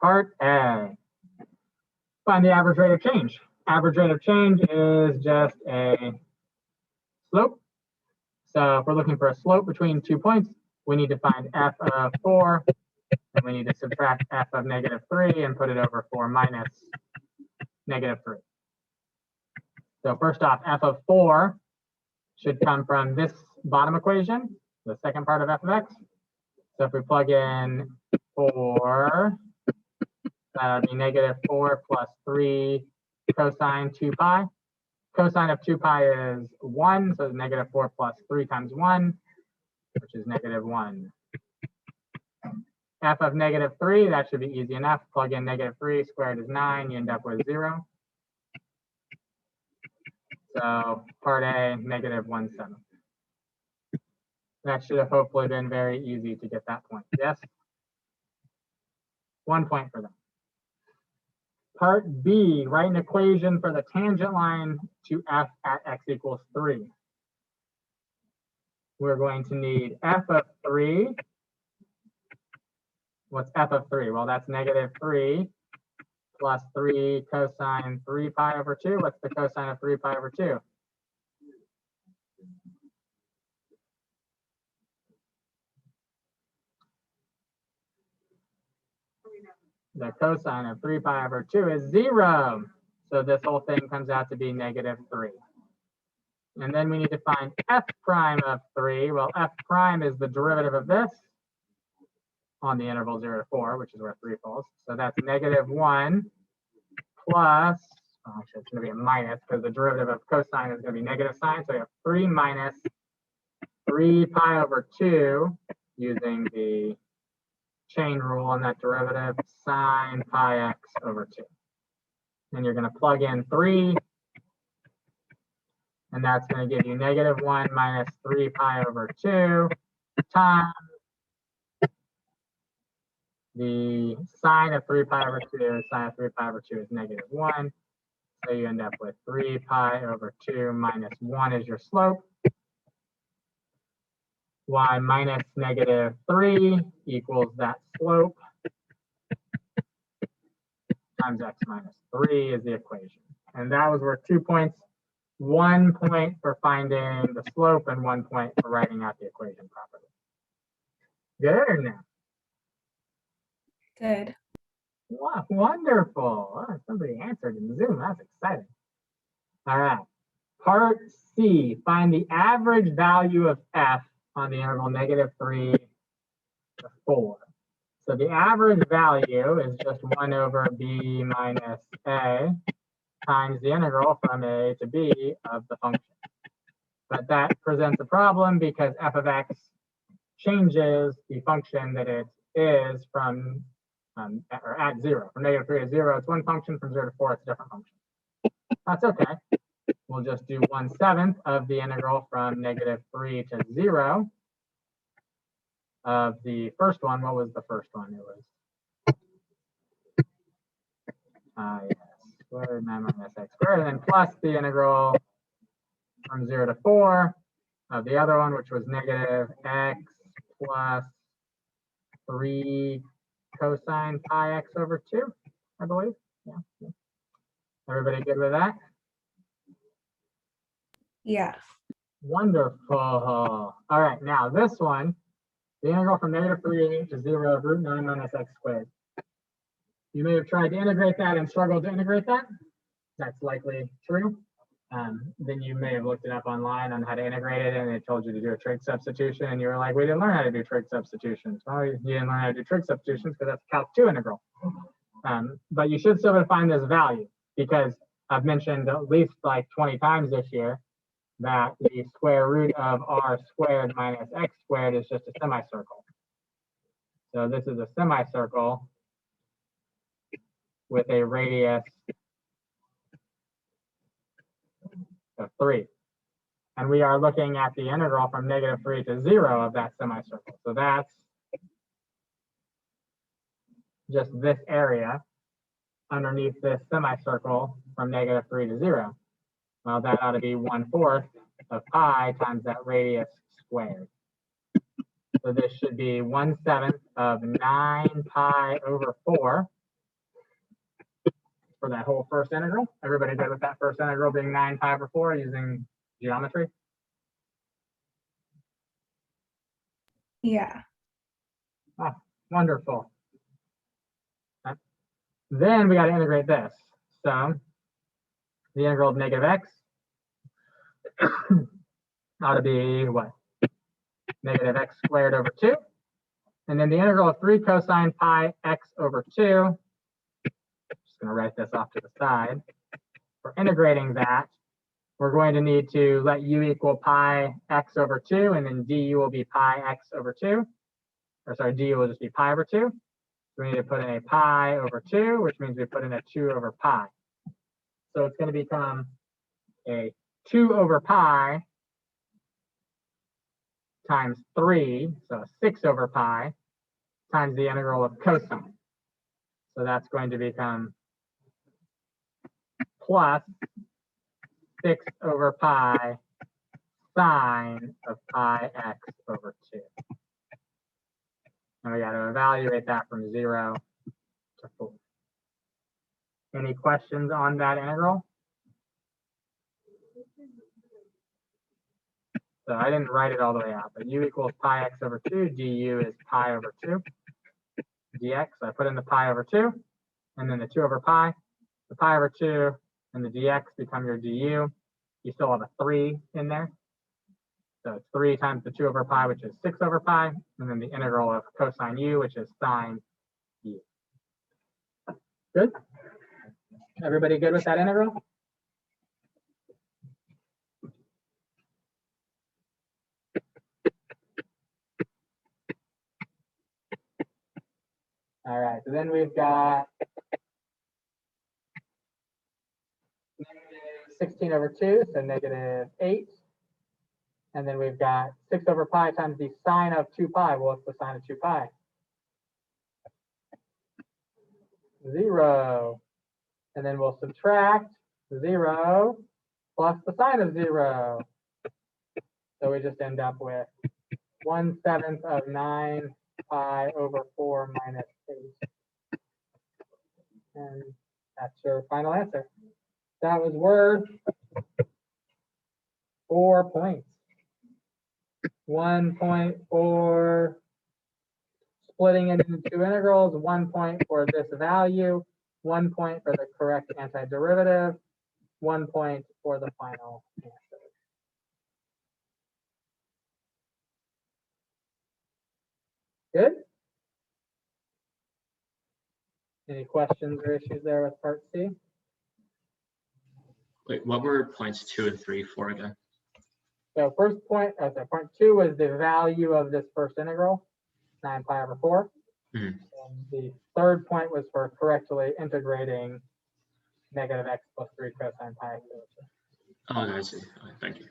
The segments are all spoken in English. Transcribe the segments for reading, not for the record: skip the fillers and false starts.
Part A. Find the average rate of change. Average rate of change is just a slope. So if we're looking for a slope between 2 points, we need to find f of 4, and we need to subtract f of -3 and put it over 4 minus -3. So first off, f of 4 should come from this bottom equation, the second part of f of x. So if we plug in 4, that would be -4 plus 3 cosine 2 pi. Cosine of 2 pi is 1, so -4 plus 3 times 1, which is -1. F of -3, that should be easy enough. Plug in -3 squared is 9, you end up with 0. So part A, -1/7. That should have hopefully been very easy to get that point. Yes? 1 point for them. Part B, write an equation for the tangent line to f at x equals 3. We're going to need f of 3. What's f of 3? Well, that's -3 plus 3 cosine 3 pi over 2. What's the cosine of 3 pi over 2? The cosine of 3 pi over 2 is 0. So this whole thing comes out to be -3. And then we need to find f prime of 3. Well, f prime is the derivative of this on the interval 0 to 4, which is where 3 falls. So that's -1 plus, actually it's going to be a minus because the derivative of cosine is going to be negative sign. So we have 3 minus 3 pi over 2 using the chain rule on that derivative, sine pi x over 2. And you're going to plug in 3. And that's going to give you -1 minus 3 pi over 2 times the sine of 3 pi over 2. Sine of 3 pi over 2 is -1. So you end up with 3 pi over 2 minus 1 is your slope. Y minus -3 equals that slope times x minus 3 is the equation. And that was worth 2 points. 1 point for finding the slope and 1 point for writing out the equation properly. Good or no? Good. Wow, wonderful. Oh, somebody answered in Zoom. That's exciting. All right. Part C, find the average value of f on the interval -3 to 4. So the average value is just 1 over b minus a times the integral from a to b of the function. But that presents a problem because f of x changes the function that it is from or at 0. From -3 to 0, it's one function. From 0 to 4, it's a different function. That's okay. We'll just do 1/7 of the integral from -3 to 0 of the first one. What was the first one? It was yes, squared 9 minus x squared, and then plus the integral from 0 to 4 of the other one, which was -x plus 3 cosine pi x over 2, I believe. Yeah. Everybody good with that? Yeah. Wonderful. All right, now this one, the integral from -3 to 0 of root 9 minus x squared. You may have tried to integrate that and struggled to integrate that. That's likely true. Then you may have looked it up online on how to integrate it, and it told you to do a trig substitution, and you were like, we didn't learn how to do trig substitutions. Well, you didn't learn how to do trig substitutions because that's a Calc 2 integral. But you should still be able to find this value because I've mentioned at least like 20 times this year that the square root of r squared minus x squared is just a semicircle. So this is a semicircle with a radius of 3. And we are looking at the integral from -3 to 0 of that semicircle. So that's just this area underneath this semicircle from -3 to 0. Well, that ought to be 1/4 of pi times that radius squared. So this should be 1/7 of 9 pi over 4. for that whole first integral. Everybody good with that first integral being 9 pi over 4 using geometry? Yeah. Oh, wonderful. Okay. Then we got to integrate this. So the integral of negative x ought to be what? Negative x squared over 2. And then the integral of 3 cosine pi x over 2. Just going to write this off to the side. For integrating that, we're going to need to let u equal pi x over 2, and then du will be pi x over 2. Or sorry, du will just be pi over 2. So we need to put in a pi over 2, which means we put in a 2 over pi. So it's going to become a 2 over pi times 3, so 6 over pi, times the integral of cosine. So that's going to become plus 6 over pi sine of pi x over 2. And we got to evaluate that from 0 to 4. Any questions on that integral? So I didn't write it all the way out, but u equals pi x over 2, du is pi over 2, dx. So I put in the pi over 2, and then the 2 over pi. The pi over 2 and the dx become your du. You still have a 3 in there. So it's 3 times the 2 over pi, which is 6 over pi, and then the integral of cosine u, which is sine u. Good? Everybody good with that integral? All right, so then we've got negative 16 over 2, so negative 8. And then we've got 6 over pi times the sine of 2 pi. Well, what's the sine of 2 pi? 0. And then we'll subtract 0 plus the sine of 0. So we just end up with 1/7 of 9 pi over 4 minus 8. And that's your final answer. That was worth 4 points. 1 point for splitting it into two integrals, 1 point for this value, 1 point for the correct antiderivative, 1 point for the final answer. Good? Any questions or issues there with part C? Wait, what were points 2 and 3 for again? So first point, point 2 was the value of this first integral, 9 pi over 4. Mm-hmm. And the third point was for correctly integrating negative x plus 3 cosine pi x over 2. Oh, I see. Okay, thank you.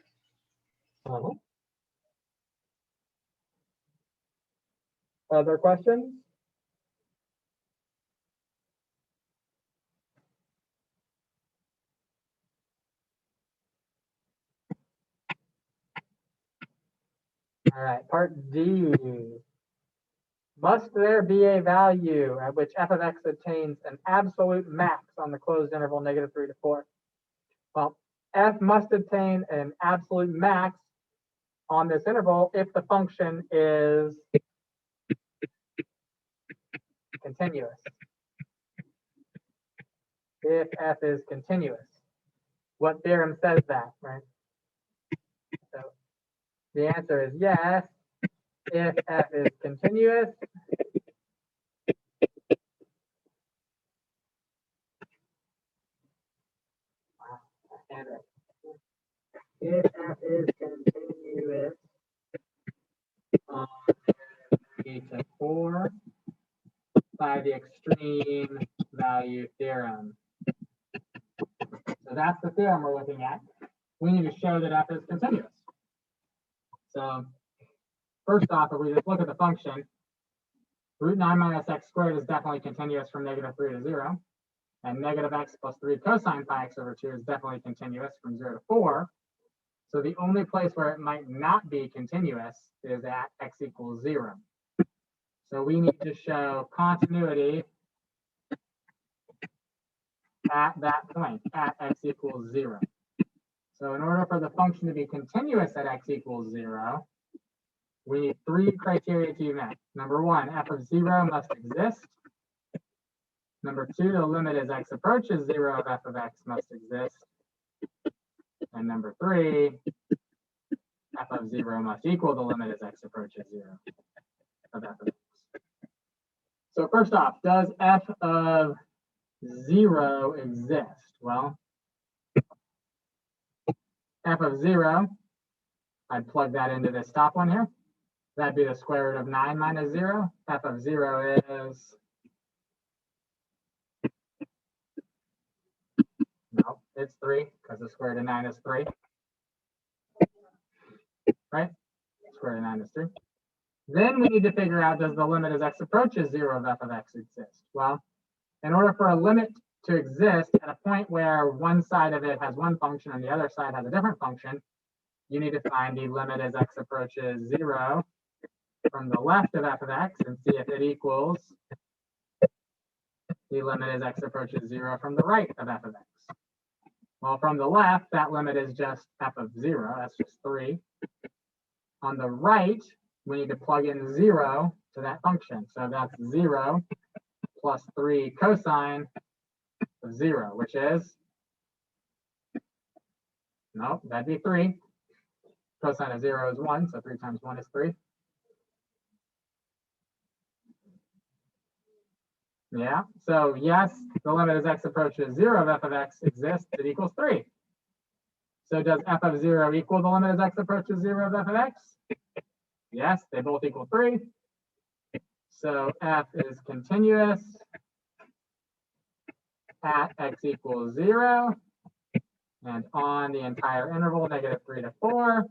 Other questions? All right, part D. Must there be a value at which f of x attains an absolute max on the closed interval negative 3 to 4? Well, f must attain an absolute max on this interval if the function is continuous. If f is continuous. What theorem says that, right? So the answer is yes, if f is continuous. If f is continuous on 3 to 4 by the extreme value theorem. So that's the theorem we're looking at. We need to show that f is continuous. So first off, if we just look at the function, root 9 minus x squared is definitely continuous from negative 3 to 0. And negative x plus 3 cosine pi x over 2 is definitely continuous from 0 to 4. So the only place where it might not be continuous is at x equals 0. So we need to show continuity at that point, at x equals 0. So in order for the function to be continuous at x equals 0, we need 3 criteria to be met. Number 1, f of 0 must exist. Number 2, the limit as x approaches 0 of f of x must exist. And number 3, f of 0 must equal the limit as x approaches 0 of f of x. So first off, does f of 0 exist? Well, f of 0, I'd plug that into this top one here. That'd be the square root of 9 minus 0. F of 0 is, no, it's 3, because the square root of 9 is 3. Right? Square root of 9 is 3. Then we need to figure out, does the limit as x approaches 0 of f of x exist? Well, in order for a limit to exist at a point where one side of it has one function and the other side has a different function, you need to find the limit as x approaches 0 from the left of f of x and see if it equals the limit as x approaches 0 from the right of f of x. Well, from the left, that limit is just f of 0. That's just 3. On the right, we need to plug in 0 to that function. So that's 0 plus 3 cosine of 0, which is, no, that'd be 3. Cosine of 0 is 1, so 3 times 1 is 3. Yeah, so yes, the limit as x approaches 0 of f of x exists, it equals 3. So does f of 0 equal the limit as x approaches 0 of f of x? Yes, they both equal 3. So f is continuous at x equals 0 and on the entire interval, -3 to 4.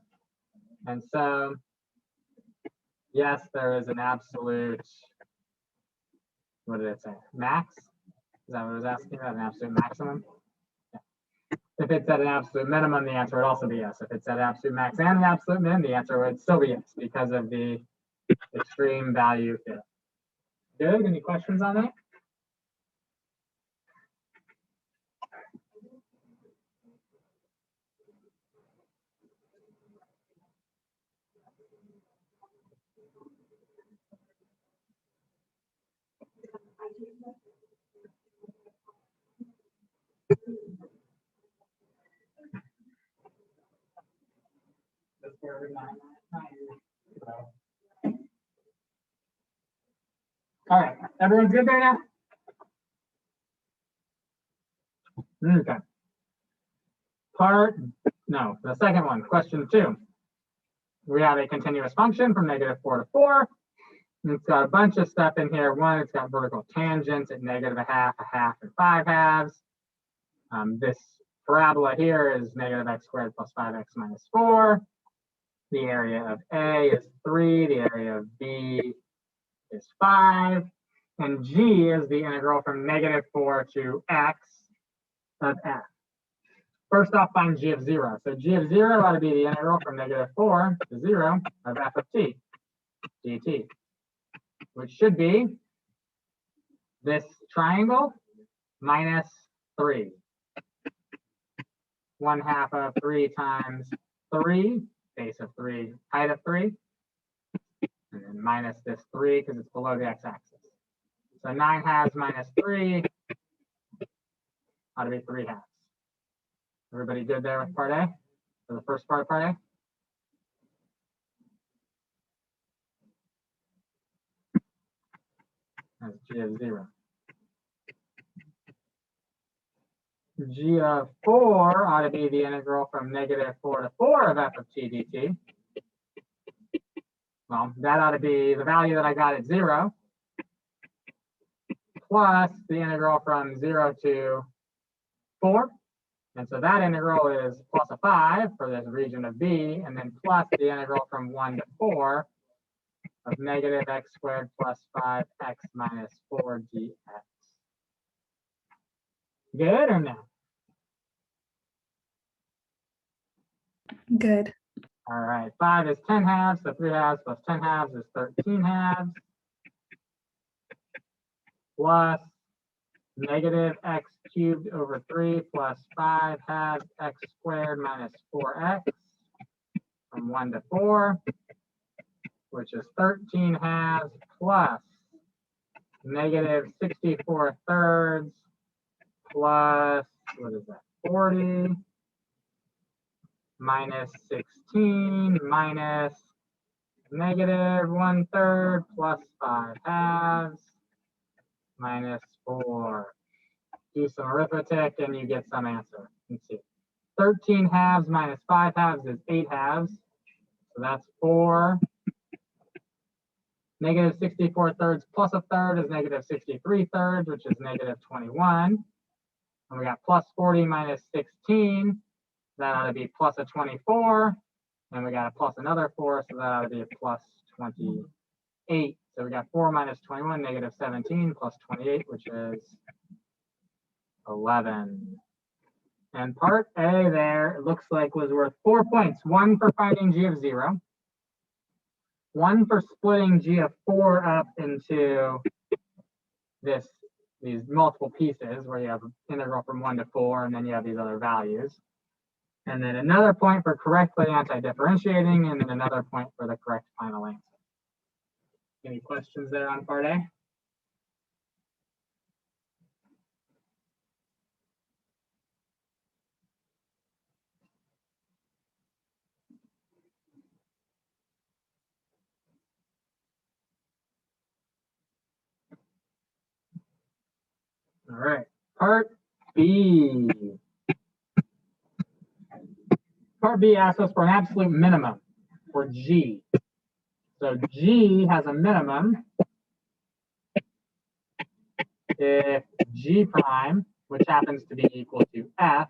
And so, yes, there is an absolute, what did it say? Max? Is that what it was asking about? An absolute maximum? Yeah. If it's at an absolute minimum, the answer would also be yes. If it's at absolute max and an absolute min, the answer would still be yes because of the extreme value theorem. Good? Any questions on that? All right, everyone's good there now? Okay. The second one, question 2. We have a continuous function from -4 to 4. And it's got a bunch of stuff in here. One, it's got vertical tangents at -1/2, and 5/2. This parabola here is -x² plus 5x minus 4. The area of A is 3. The area of B is 5. And G is the integral from -4 to x of f. First off, find g of 0. So g of 0 ought to be the integral from -4 to 0 of f of t, dt, which should be this triangle minus 3. 1/2 of 3 times 3, base of 3, height of 3, and then minus this 3 because it's below the x-axis. So 9/2 minus 3 ought to be 3/2. Everybody good there with part A? For the first part of part A? That's g of 0. G of 4 ought to be the integral from -4 to 4 of f of t dt. Well, that ought to be the value that I got at 0 plus the integral from 0 to 4. And so that integral is plus a 5 for this region of B, and then plus the integral from 1 to 4 of -x² plus 5x minus 4 dx. Good or no? Good. All right, 5 is 10/2, so 3/2 plus 10/2 is 13/2. Plus negative x cubed over 3 plus 5 halves x squared minus 4x from 1 to 4, which is 13 halves plus negative 64 thirds plus, what is that, 40 minus 16 minus negative 1/3 plus 5 halves minus 4. Do some arithmetic and you get some answer. Let's see. 13 halves minus 5 halves is 8 halves. So that's 4. Negative 64 thirds plus a third is negative 63 thirds, which is negative 21. And we got plus 40 minus 16. That ought to be plus a 24. And we got a plus another 4, so that ought to be a plus 28. So we got 4 minus 21, negative 17, plus 28, which is 11. And part A there, it looks like, was worth 4 points. 1 for finding g of 0. 1 for splitting g of 4 up into these multiple pieces where you have integral from 1 to 4, and then you have these other values. And then another point for correctly anti-differentiating, and then another point for the correct final answer. Any questions there on part A? All right, part B. Part B asks us for an absolute minimum for G. So G has a minimum if G prime, which happens to be equal to F,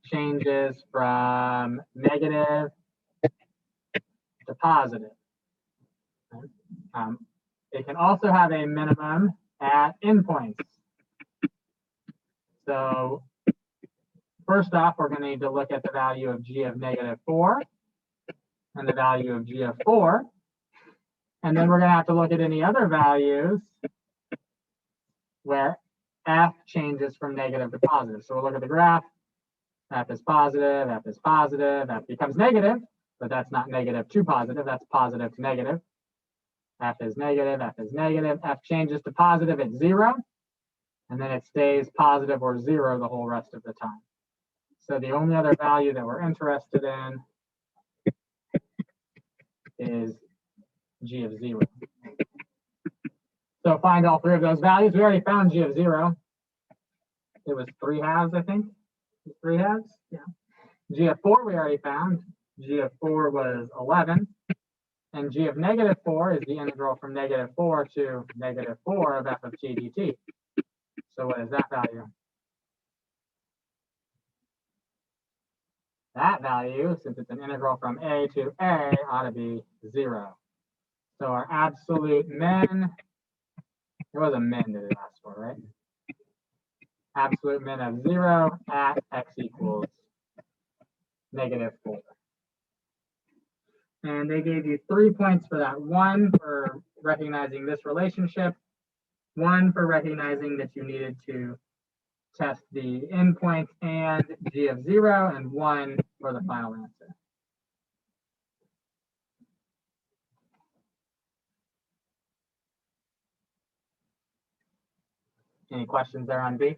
changes from negative to positive. It can also have a minimum at endpoints. So first off, we're going to need to look at the value of G of negative 4 and the value of G of 4. And then we're going to have to look at any other values where F changes from negative to positive. So we'll look at the graph. F is positive, F is positive, F becomes negative, but that's not negative to positive, that's positive to negative. F is negative, F is negative, F changes to positive at 0, and then it stays positive or 0 the whole rest of the time. So the only other value that we're interested in is G of 0. So find all three of those values. We already found G of 0. It was 3 halves, I think. 3 halves? Yeah. G of 4 we already found. G of 4 was 11. And G of negative 4 is the integral from negative 4 to negative 4 of f of t dt. So what is that value? That value, since it's an integral from a to a, ought to be 0. So our absolute min, it was a min that it asked for, right? Absolute min of 0 at x equals negative 4. And they gave you 3 points for that. 1 for recognizing this relationship, 1 for recognizing that you needed to test the endpoints and G of 0, and 1 for the final answer. Any questions there on B?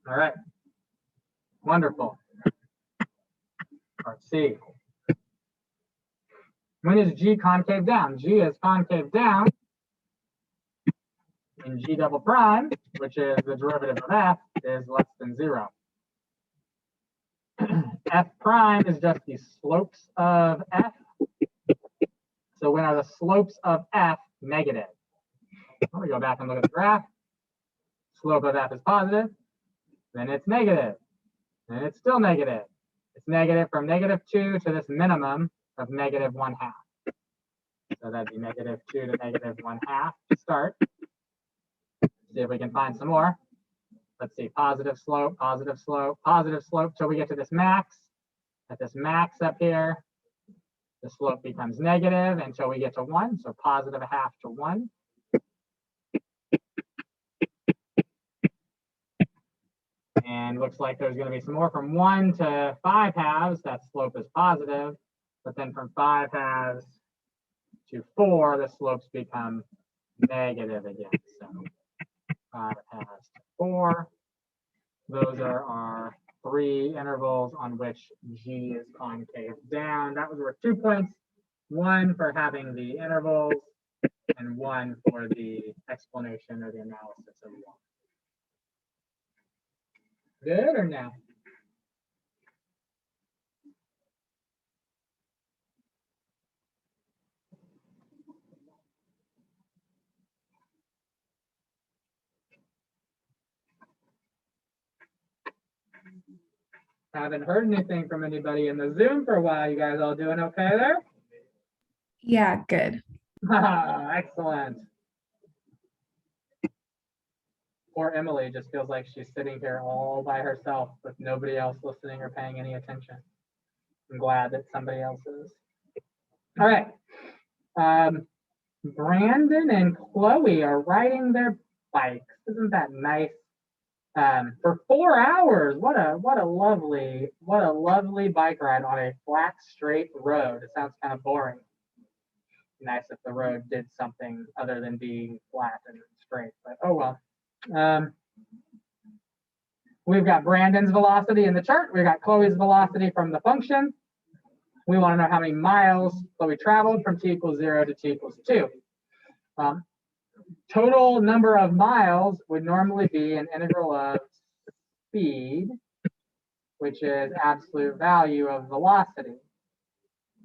All right. Wonderful. Part C. When is G concave down? G is concave down in G double prime, which is the derivative of f, is less than 0. F prime is just the slopes of f. So when are the slopes of f negative? Let me go back and look at the graph. Slope of f is positive, then it's negative, then it's still negative. It's negative from negative 2 to this minimum of negative 1/2. So that'd be negative 2 to negative 1/2 to start. See if we can find some more. Let's see, positive slope till we get to this max. At this max up here, the slope becomes negative until we get to 1, so positive a half to 1. And looks like there's going to be some more from 1 to 5 halves. That slope is positive. But then from 5 halves to 4, the slopes become negative again. So 5 halves to 4. Those are our 3 intervals on which G is concave down. That was worth 2 points. 1 for having the intervals and 1 for the explanation or the analysis of 1. Good or no? Haven't heard anything from anybody in the Zoom for a while. You guys all doing okay there? Yeah, good. Excellent. Poor Emily just feels like she's sitting here all by herself with nobody else listening or paying any attention. I'm glad that somebody else is. All right. Brandon and Chloe are riding their bikes. Isn't that nice? For 4 hours. What a lovely bike ride on a flat, straight road. It sounds kind of boring. Nice if the road did something other than being flat and straight, but oh well. We've got Brandon's velocity in the chart. We've got Chloe's velocity from the function. We want to know how many miles Chloe traveled from t equals 0 to t equals 2. Total number of miles would normally be an integral of speed, which is absolute value of velocity.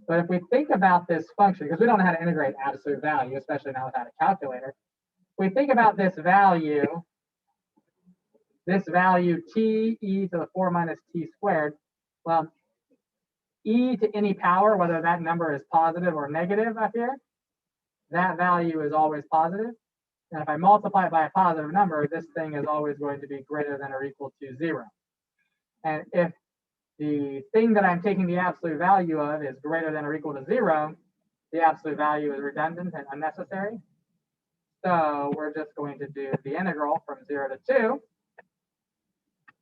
But if we think about this function, because we don't know how to integrate absolute value, especially now without a calculator, if we think about this value t e to the 4 minus t squared, well, e to any power, whether that number is positive or negative up here, that value is always positive. And if I multiply it by a positive number, this thing is always going to be greater than or equal to 0. And if the thing that I'm taking the absolute value of is greater than or equal to 0, the absolute value is redundant and unnecessary. So we're just going to do the integral from 0 to 2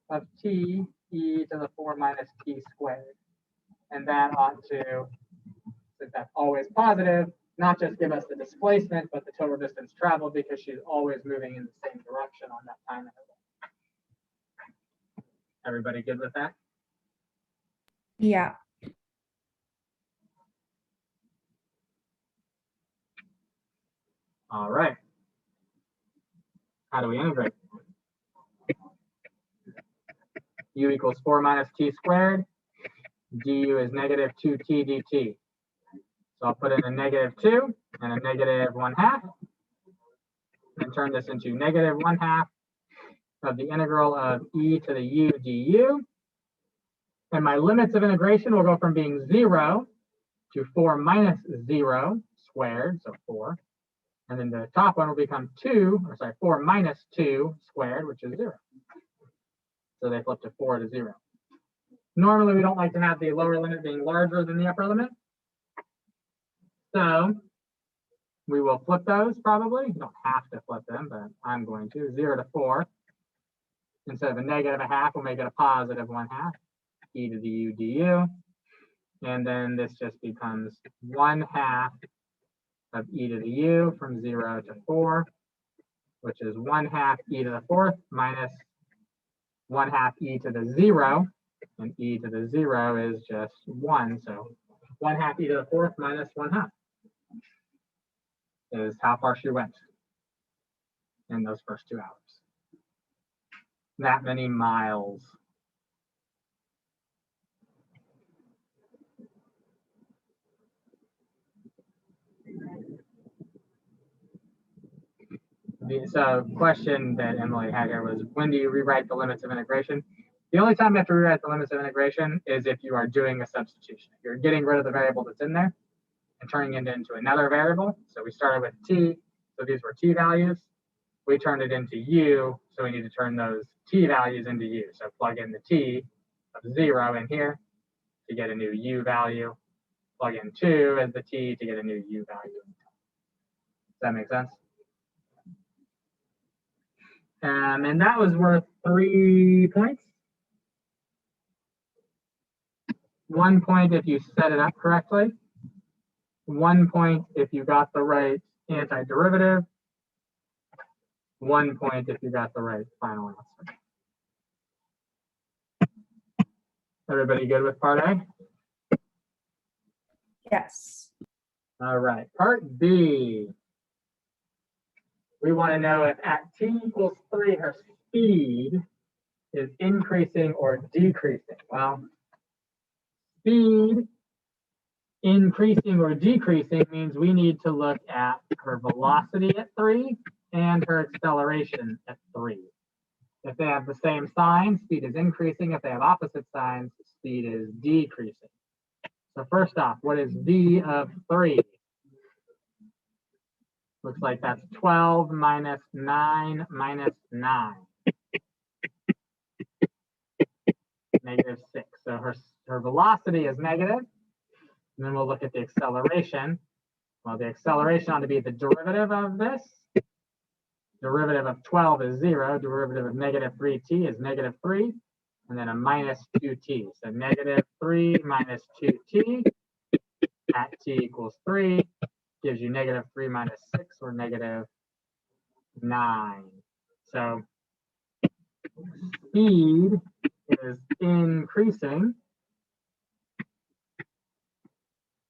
of t e to the 4 minus t squared. And that ought to, since that's always positive, not just give us the displacement, but the total distance traveled, because she's always moving in the same direction on that time interval. Everybody good with that? Yeah. All right. How do we integrate? U equals 4 minus t squared. Du is negative 2t dt. So I'll put in a negative 2 and a negative 1/2, and turn this into negative 1/2 of the integral of e to the u du. And my limits of integration will go from being 0 to 4 minus 0 squared, so 4. And then the top one will become 4 minus 2 squared, which is 0. So they flip to 4 to 0. Normally, we don't like to have the lower limit being larger than the upper limit. So we will flip those probably. You don't have to flip them, but I'm going to. 0 to 4. Instead of a negative 1/2, we'll make it a positive 1/2. E to the u du. And then this just becomes 1/2 of e to the u from 0 to 4, which is 1/2 e to the 4th minus 1/2 e to the 0. And e to the 0 is just 1. So 1/2 e to the 4th minus 1/2 is how far she went in those first 2 hours. That many miles. So question that Emily had here was, when do you rewrite the limits of integration? The only time you have to rewrite the limits of integration is if you are doing a substitution. If you're getting rid of the variable that's in there and turning it into another variable. So we started with t, so these were t values. We turned it into u, so we need to turn those t values into u. So plug in the t of 0 in here, to get a new u value. Plug in 2 as the t to get a new u value. Does that make sense? And that was worth 3 points. 1 point if you set it up correctly. 1 point if you got the right antiderivative. 1 point if you got the right final answer. Everybody good with part A? Yes. All right, part B. We want to know if at t equals 3, her speed is increasing or decreasing. Well, speed increasing or decreasing means we need to look at her velocity at 3 and her acceleration at 3. If they have the same sign, speed is increasing. If they have opposite signs, speed is decreasing. So first off, what is v of 3? Looks like that's 12 minus 9 minus 9. Negative 6. So her velocity is negative. And then we'll look at the acceleration. Well, the acceleration ought to be the derivative of this. Derivative of 12 is 0. Derivative of negative 3t is negative 3. And then a minus 2t. So negative 3 minus 2t at t equals 3 gives you negative 3 minus 6, or negative 9. So speed is increasing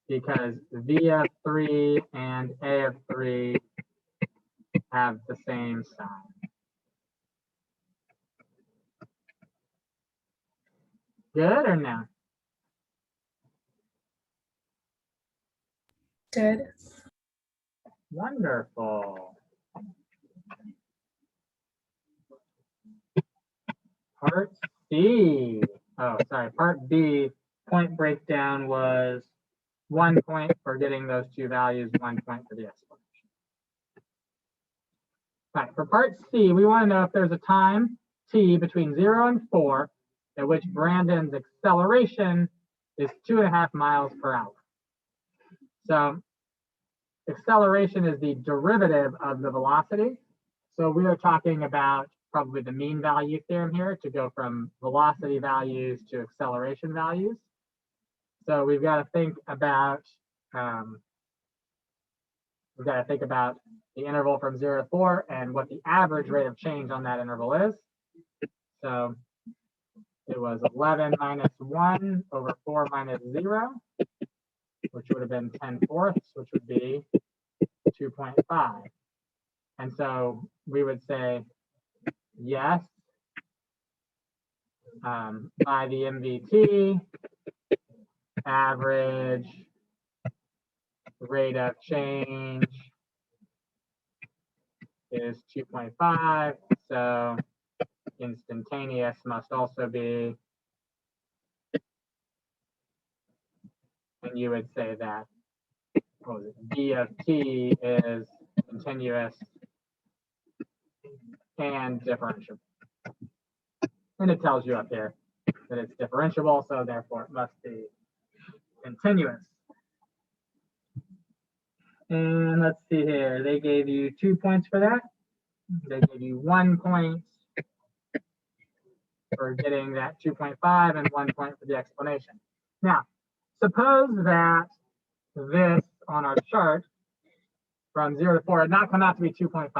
because v of 3 and a of 3 have the same sign. Good or no? Good. Wonderful. Part C. Oh, sorry. Part B, point breakdown was 1 point for getting those two values, 1 point for the explanation. All right, for part C, we want to know if there's a time t between 0 and 4 at which Brandon's acceleration is 2.5 miles per hour. So acceleration is the derivative of the velocity. So we are talking about probably the mean value theorem here to go from velocity values to acceleration values. So we've got to think about the interval from 0 to 4 and what the average rate of change on that interval is. So it was 11 minus 1 over 4 minus 0, which would have been 10/4, which would be 2.5. And so we would say yes, by the MVT, average rate of change is 2.5. So instantaneous must also be, and you would say that d of t is continuous and differentiable. And it tells you up here that it's differentiable, so therefore it must be continuous. And let's see here, they gave you 2 points for that. They gave you 1 point for getting that 2.5 and 1 point for the explanation. Now, suppose that this on our chart from 0 to 4 had not come out to be 2.5.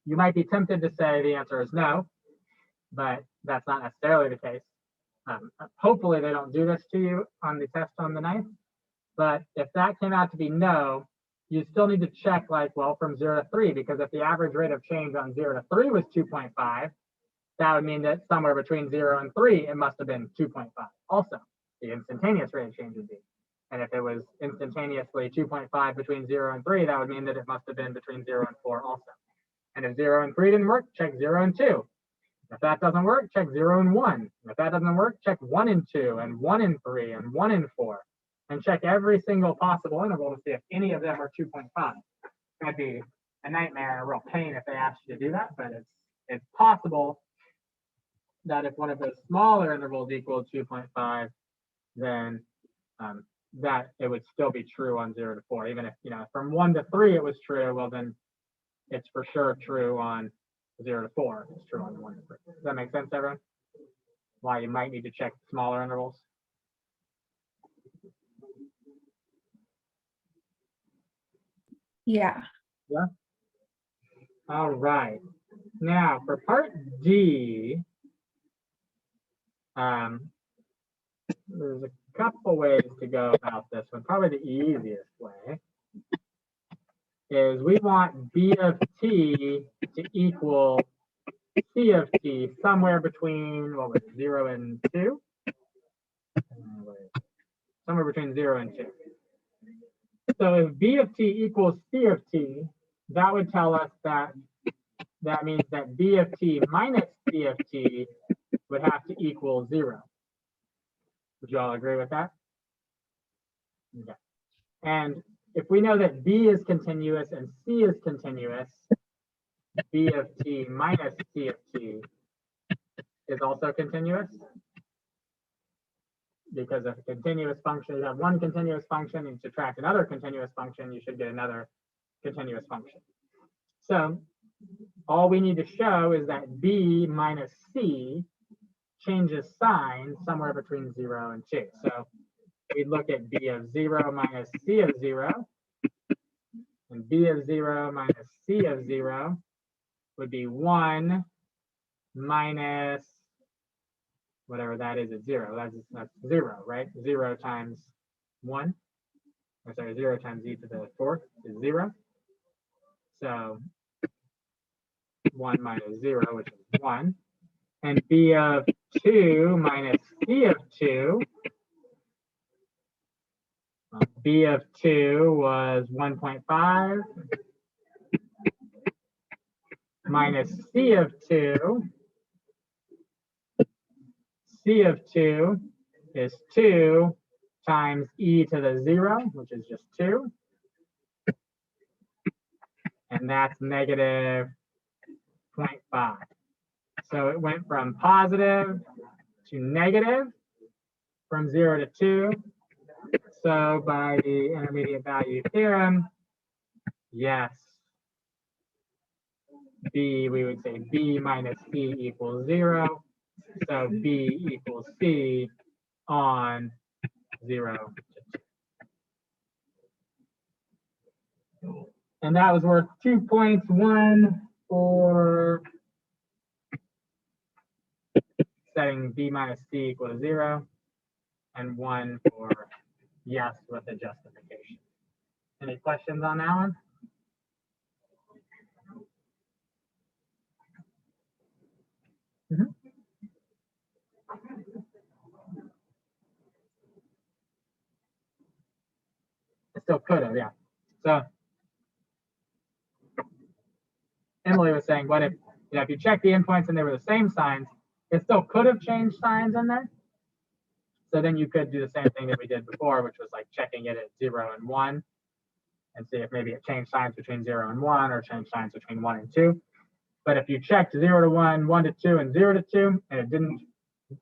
You might be tempted to say the answer is no, but that's not necessarily the case. Hopefully they don't do this to you on the test on the 9th. But if that came out to be no, you still need to check, like, well, from 0 to 3, because if the average rate of change on 0 to 3 was 2.5, that would mean that somewhere between 0 and 3, it must have been 2.5. Also, the instantaneous rate of change would be. And if it was instantaneously 2.5 between 0 and 3, that would mean that it must have been between 0 and 4 also. And if 0 and 3 didn't work, check 0 and 2. If that doesn't work, check 0 and 1. If that doesn't work, check 1 and 2, and 1 and 3, and 1 and 4. And check every single possible interval to see if any of them are 2.5. That'd be a nightmare, a real pain if they asked you to do that, but it's possible that if one of those smaller intervals equal 2.5, then that it would still be true on 0 to 4. Even if, from 1 to 3 it was true, well, then it's for sure true on 0 to 4. It's true on 1 to 3. Does that make sense, everyone? Why you might need to check smaller intervals. Yeah. Yeah. All right. Now for part D, there's a couple ways to go about this one. Probably the easiest way is we want B of t to equal C of t somewhere between, what was it, 0 and 2? Somewhere between 0 and 2. So if B of t equals C of t, that would tell us that means that B of t minus C of t would have to equal 0. Would you all agree with that? Okay. And if we know that B is continuous and C is continuous, B of t minus C of t is also continuous. Because of a continuous function, you have one continuous function, and you subtract another continuous function, you should get another continuous function. So all we need to show is that B minus C changes sign somewhere between 0 and 2. So we look at B of 0 minus C of 0, and B of 0 minus C of 0 would be 1 minus whatever that is at 0. That's 0, right? 0 times 1. Or sorry, 0 times e to the 4th is 0. So 1 minus 0, which is 1. And B of 2 minus C of 2. B of 2 was 1.5 minus C of 2. C of 2 is 2 times e to the 0, which is just 2. And that's negative 0.5. So it went from positive to negative from 0 to 2. So by the intermediate value theorem, yes, B, we would say B minus C equals 0. So B equals C on 0 to 2. And that was worth 2 points, 1 for setting B minus C equal to 0, and 1 for yes with the justification. Any questions on that one? It still could have, yeah. So Emily was saying, what if, if you check the endpoints and they were the same signs, it still could have changed signs in there. So then you could do the same thing that we did before, which was like checking it at 0 and 1 and see if maybe it changed signs between 0 and 1 or changed signs between 1 and 2. But if you checked 0 to 1, 1 to 2, and 0 to 2, and it didn't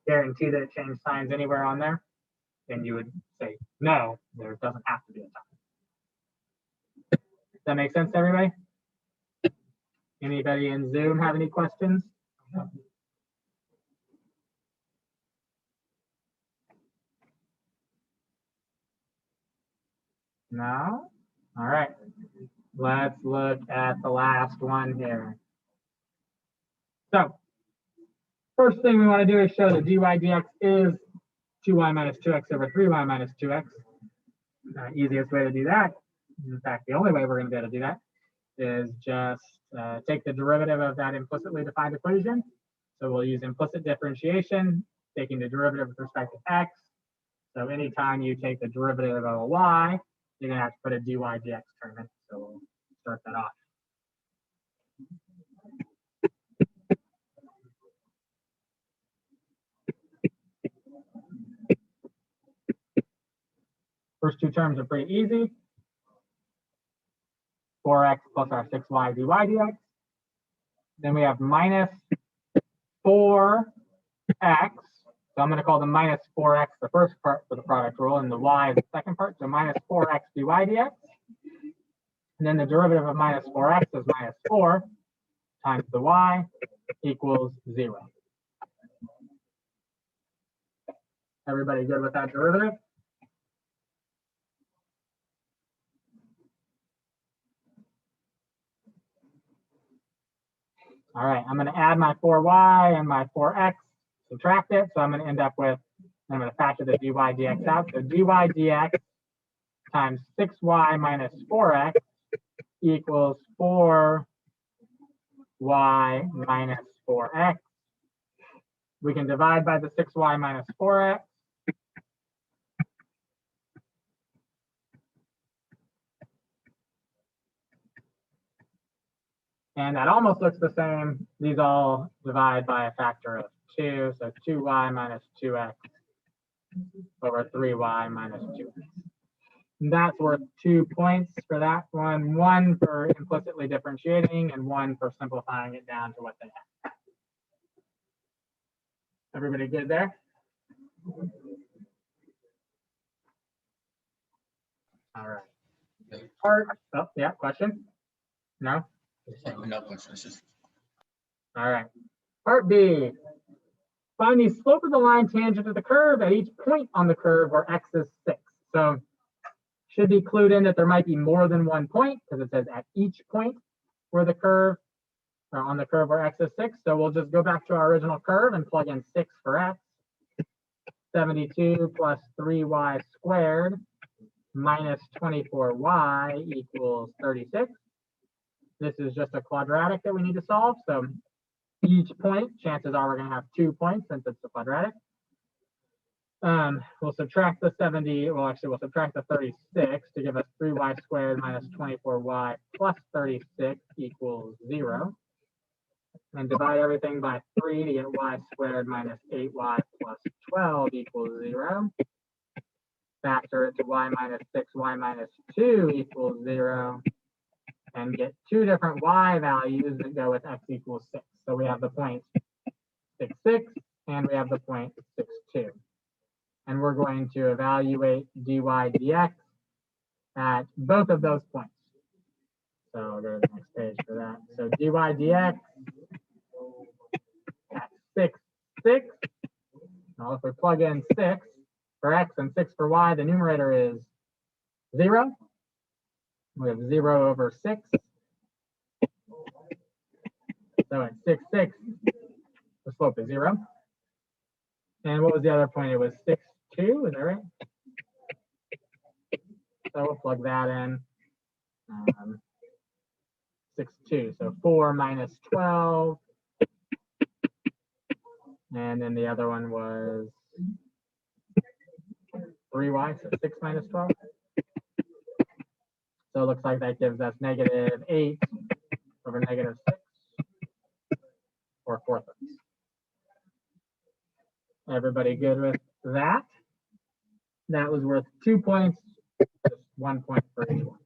guarantee that it changed signs anywhere on there, then you would say, no, there doesn't have to be a sign. Does that make sense to everybody? Anybody in Zoom have any questions? No? All right. Let's look at the last one here. So first thing we want to do is show that dy dx is 2y minus 2x over 3y minus 2x. Easiest way to do that, in fact, the only way we're going to be able to do that, is just take the derivative of that implicitly defined equation. So we'll use implicit differentiation, taking the derivative with respect to x. So anytime you take the derivative of a y, you're going to have to put a dy dx term in. So we'll start that off. First two terms are pretty easy. 4x plus our 6y dy dx. Then we have minus 4x. So I'm going to call the minus 4x the first part for the product rule, and the y the second part. So minus 4x dy dx. And then the derivative of minus 4x is minus 4 times the y equals 0. Everybody good with that derivative? All right, I'm going to add my 4y and my 4x, subtract it. So I'm going to end up with, I'm going to factor the dy dx out. So dy dx times 6y minus 4x equals 4y minus 4x. We can divide by the 6y minus 4x. And that almost looks the same. These all divide by a factor of 2. So 2y minus 2x over 3y minus 2x. And that's worth 2 points for that one. 1 for implicitly differentiating and 1 for simplifying it down to what they have. Everybody good there? All right. Oh, yeah, question? No? No questions. All right. Part B. Find the slope of the line tangent to the curve at each point on the curve where x is 6. So should be clued in that there might be more than one point because it says at each point where the curve, or on the curve where x is 6. So we'll just go back to our original curve and plug in 6 for x. 72 plus 3y squared minus 24y equals 36. This is just a quadratic that we need to solve. So each point, chances are we're going to have 2 points since it's a quadratic. We'll subtract the 70, well, actually, we'll subtract the 36 to give us 3y squared minus 24y plus 36 equals 0. And divide everything by 3 to get y squared minus 8y plus 12 equals 0. Factor it to y minus 6y minus 2 equals 0. And get 2 different y values that go with x equals 6. So we have the point 6, 6, and we have the point 6, 2. And we're going to evaluate dy dx at both of those points. So I'll go to the next page for that. So dy dx at 6, 6. Now if we plug in 6 for x and 6 for y, the numerator is 0. We have 0 over 6. So at 6, 6, the slope is 0. And what was the other point? It was 6, 2, is that right? So we'll plug that in. 6, 2, so 4 minus 12. And then the other one was 3y, so 6 minus 12. So it looks like that gives us negative 8 over negative 6, or 4/3. Everybody good with that? That was worth 2 points, just 1 point for each one.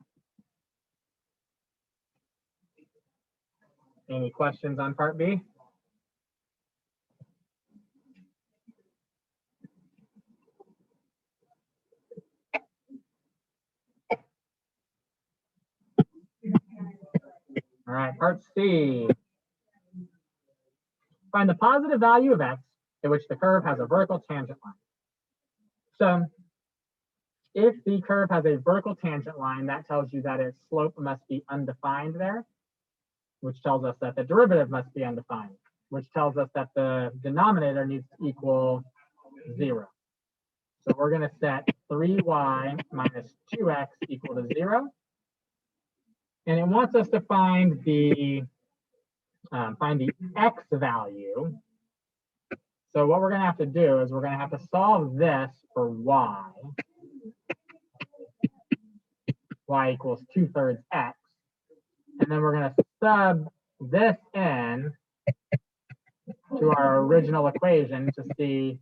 Any questions on part B? All right, part C. Find the positive value of x at which the curve has a vertical tangent line. So if the curve has a vertical tangent line, that tells you that its slope must be undefined there, which tells us that the derivative must be undefined, which tells us that the denominator needs to equal 0. So we're going to set 3y minus 2x equal to 0. And it wants us to find the x value. So what we're going to have to do is we're going to have to solve this for y. Y equals 2/3 x. And then we're going to sub this in to our original equation to see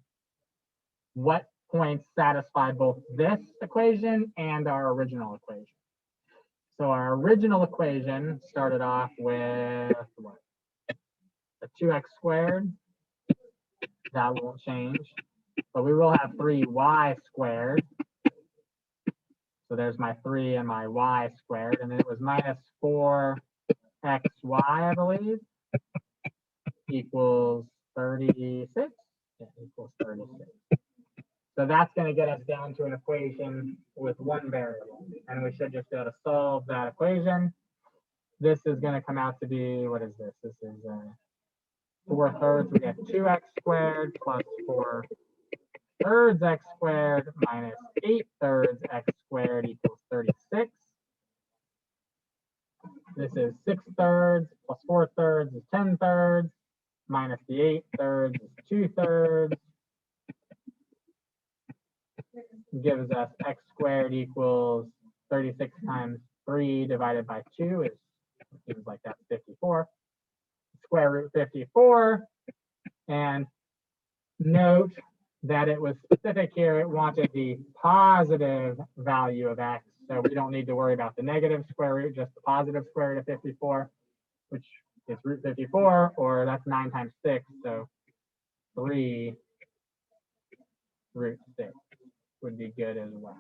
what points satisfy both this equation and our original equation. So our original equation started off with what? The 2x squared. That won't change. but we will have 3y squared. So there's my 3 and my y squared, and then it was minus 4xy, I believe, equals 36. Yeah, equals 36. So that's going to get us down to an equation with one variable, and we should just be able to solve that equation. This is going to come out to be, what is this? This is 4/3. We get 2x squared plus 4/3 x squared minus 8/3 x squared equals 36. This is 6/3 plus 4/3 is 10/3 minus the 8/3 is 2/3. Gives us x squared equals 36 times 3 divided by 2 is, seems like that's 54. Square root 54. And note that it was specific here. It wanted the positive value of x. So we don't need to worry about the negative square root, just the positive square root of 54, which is root 54, or that's 9 times 6. So 3 root 6 would be good as well.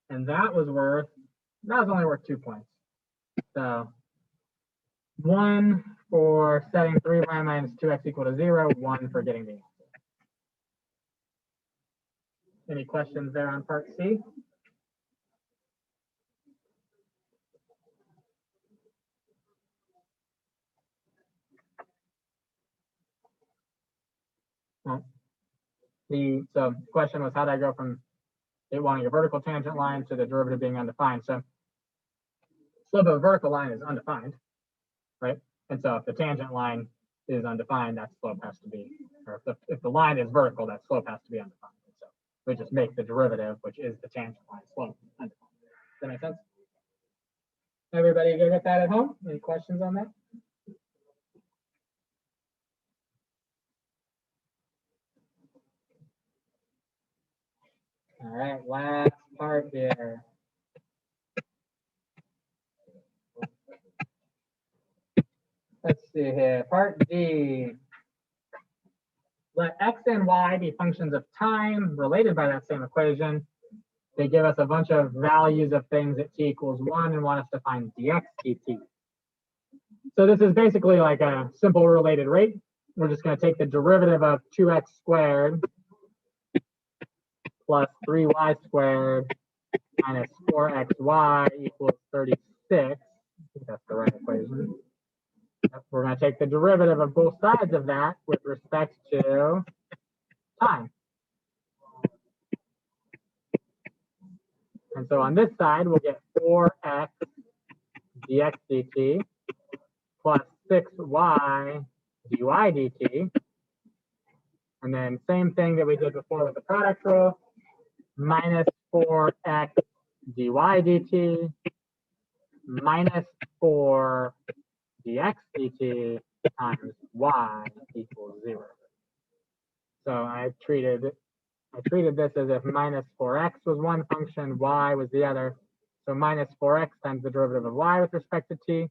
And that was only worth 2 points. So 1 for setting 3y minus 2x equal to 0, 1 for getting the answer. Any questions there on part C? Well, the question was, how did I go from it wanting a vertical tangent line to the derivative being undefined? So slope of a vertical line is undefined, right? And so if the tangent line is undefined, that slope has to be, or if the line is vertical, that slope has to be undefined. And so we just make the derivative, which is the tangent line slope, undefined. Does that make sense? Everybody good with that at home? Any questions on that? All right, last part here. Let's see here, part D. Let x and y be functions of time related by that same equation. They give us a bunch of values of things at t equals 1 and want us to find dx dt. So this is basically like a simple related rate. We're just going to take the derivative of 2x squared plus 3y squared minus 4xy equals 36. I think that's the right equation. We're going to take the derivative of both sides of that with respect to time. And so on this side, we'll get 4x dx dt plus 6y dy dt. And then same thing that we did before with the product rule, minus 4x dy dt minus 4 dx dt times y equals 0. So I treated this as if minus 4x was one function, y was the other. So minus 4x times the derivative of y with respect to t,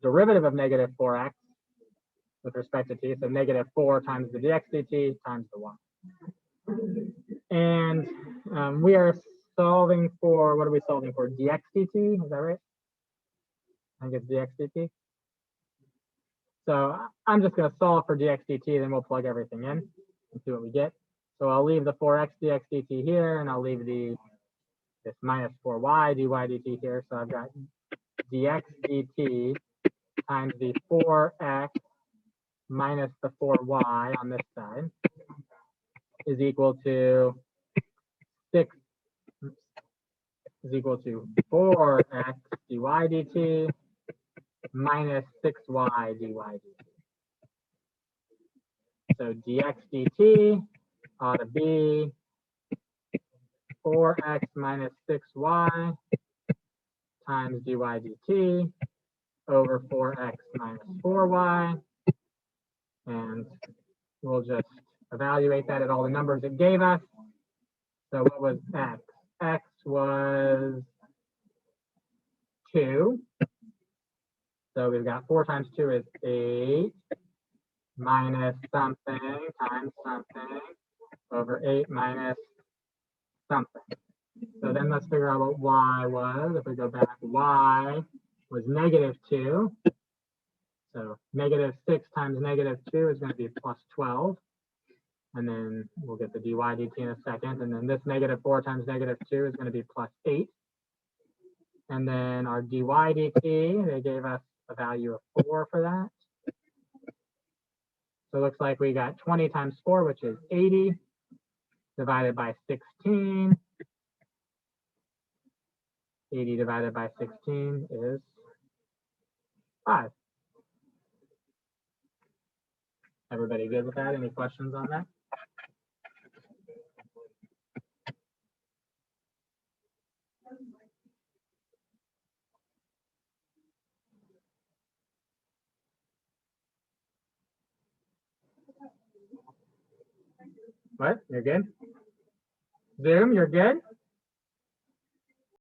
derivative of negative 4x with respect to t, so negative 4 times the dx dt times the y. And we are solving for, what are we solving for? Dx dt, is that right? I think it's dx dt. So I'm just going to solve for dx dt, then we'll plug everything in and see what we get. So I'll leave the 4x dx dt here, and I'll leave this minus 4y dy dt here. So I've got dx dt times the 4x minus the 4y on this side is equal to 6 is equal to 4x dy dt minus 6y dy dt. So dx dt ought to be 4x minus 6y times dy dt over 4x minus 4y. And we'll just evaluate that at all the numbers it gave us. So what was x? X was 2. So we've got 4 times 2 is 8 minus something times something over 8 minus something. So then let's figure out what y was. If we go back, y was -2. So -6 times -2 is going to be plus 12. And then we'll get the dy dt in a second. And then this -4 times -2 is going to be plus 8. And then our dy dt, they gave us a value of 4 for that. So it looks like we got 20 times 4, which is 80, divided by 16. 80 divided by 16 is 5. Everybody good with that? Any questions on that? What? You're good? Zoom, you're good?